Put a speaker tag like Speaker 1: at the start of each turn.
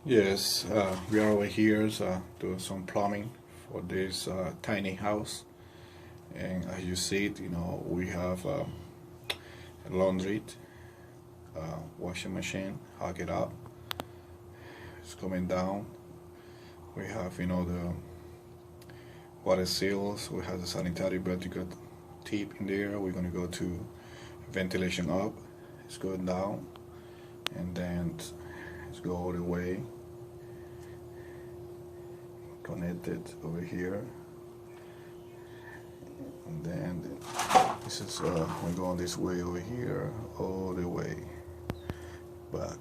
Speaker 1: Yes, we are over here doing some plumbing for this tiny house, and as you see it, we have a laundry, washing machine, hook it up. It's coming down. We have the water seals. We have the sanitary vertical tip in there. We're gonna go to ventilation up. It's going down, and then it's go all the way connected over here, and then this is we're going this way over here all the way back.